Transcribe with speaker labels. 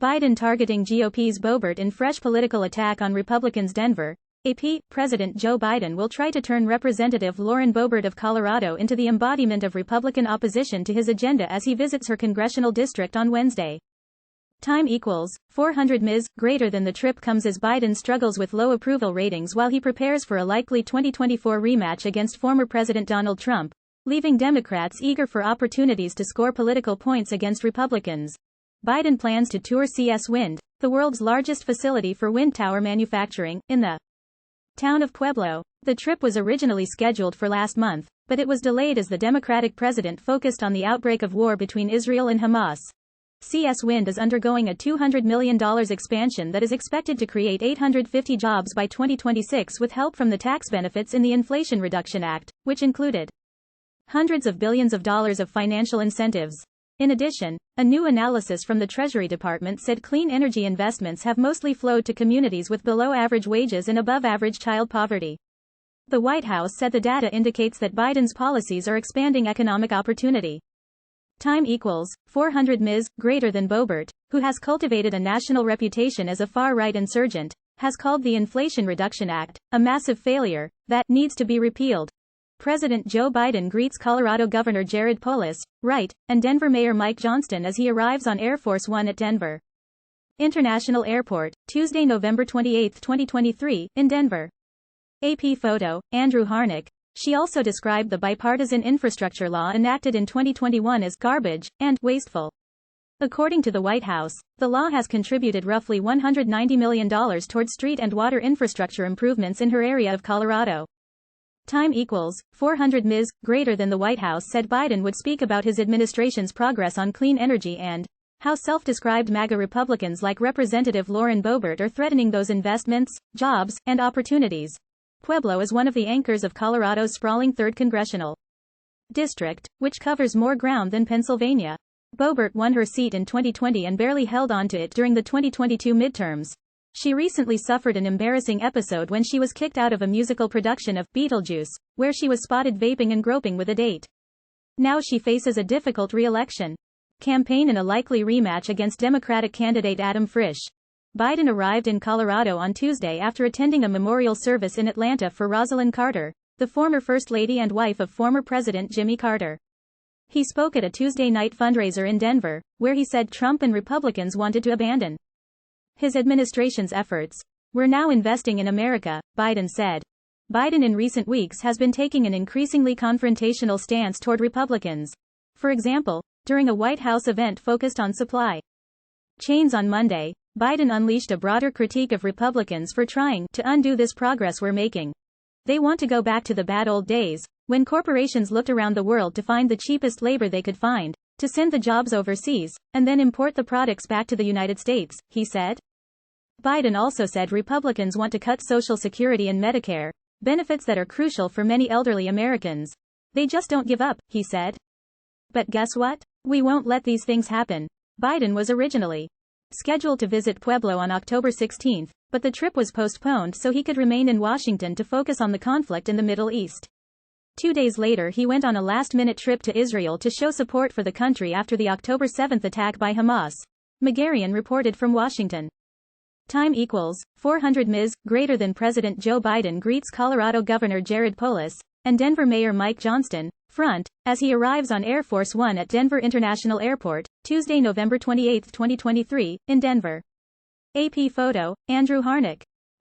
Speaker 1: Biden targeting GOPs Boebert in fresh political attack on Republicans. Denver, AP. President Joe Biden will try to turn Representative Lauren Boebert of Colorado into the embodiment of Republican opposition to his agenda as he visits her congressional district on Wednesday. Time equals 400 Ms. Greater than the trip comes as Biden struggles with low approval ratings while he prepares for a likely 2024 rematch against former President Donald Trump, leaving Democrats eager for opportunities to score political points against Republicans. Biden plans to tour CS Wind, the world's largest facility for wind tower manufacturing, in the town of Pueblo. The trip was originally scheduled for last month, but it was delayed as the Democratic president focused on the outbreak of war between Israel and Hamas. CS Wind is undergoing a $200 million expansion that is expected to create 850 jobs by 2026 with help from the tax benefits in the Inflation Reduction Act, which included hundreds of billions of dollars of financial incentives. In addition, a new analysis from the Treasury Department said clean energy investments have mostly flowed to communities with below-average wages and above-average child poverty. The White House said the data indicates that Biden's policies are expanding economic opportunity. Time equals 400 Ms. Greater than Boebert, who has cultivated a national reputation as a far-right insurgent, has called the Inflation Reduction Act a massive failure that needs to be repealed. President Joe Biden greets Colorado Governor Jared Polis, right, and Denver Mayor Mike Johnston as he arrives on Air Force One at Denver International Airport, Tuesday, November 28, 2023, in Denver. AP photo, Andrew Harnick. She also described the bipartisan infrastructure law enacted in 2021 as garbage and wasteful. According to the White House, the law has contributed roughly $190 million towards street and water infrastructure improvements in her area of Colorado. Time equals 400 Ms. Greater than the White House said Biden would speak about his administration's progress on clean energy and how self-described MAGA Republicans like Representative Lauren Boebert are threatening those investments, jobs, and opportunities. Pueblo is one of the anchors of Colorado's sprawling 3rd congressional district, which covers more ground than Pennsylvania. Boebert won her seat in 2020 and barely held on to it during the 2022 midterms. She recently suffered an embarrassing episode when she was kicked out of a musical production of Beetlejuice, where she was spotted vaping and groping with a date. Now she faces a difficult re-election campaign and a likely rematch against Democratic candidate Adam Frisch. Biden arrived in Colorado on Tuesday after attending a memorial service in Atlanta for Rosalynn Carter, the former First Lady and wife of former President Jimmy Carter. He spoke at a Tuesday night fundraiser in Denver, where he said Trump and Republicans wanted to abandon his administration's efforts. "We're now investing in America," Biden said. Biden in recent weeks has been taking an increasingly confrontational stance toward Republicans. For example, during a White House event focused on supply chains on Monday, Biden unleashed a broader critique of Republicans for trying to undo this progress we're making. They want to go back to the bad old days, when corporations looked around the world to find the cheapest labor they could find, to send the jobs overseas, and then import the products back to the United States, he said. Biden also said Republicans want to cut Social Security and Medicare, benefits that are crucial for many elderly Americans. They just don't give up, he said. But guess what? We won't let these things happen. Biden was originally scheduled to visit Pueblo on October 16, but the trip was postponed so he could remain in Washington to focus on the conflict in the Middle East. 2 days later he went on a last-minute trip to Israel to show support for the country after the October 7 attack by Hamas. Megarian reported from Washington. Time equals 400 Ms. Greater than President Joe Biden greets Colorado Governor Jared Polis and Denver Mayor Mike Johnston, front, as he arrives on Air Force One at Denver International Airport, Tuesday, November 28, 2023, in Denver. AP photo, Andrew Harnick.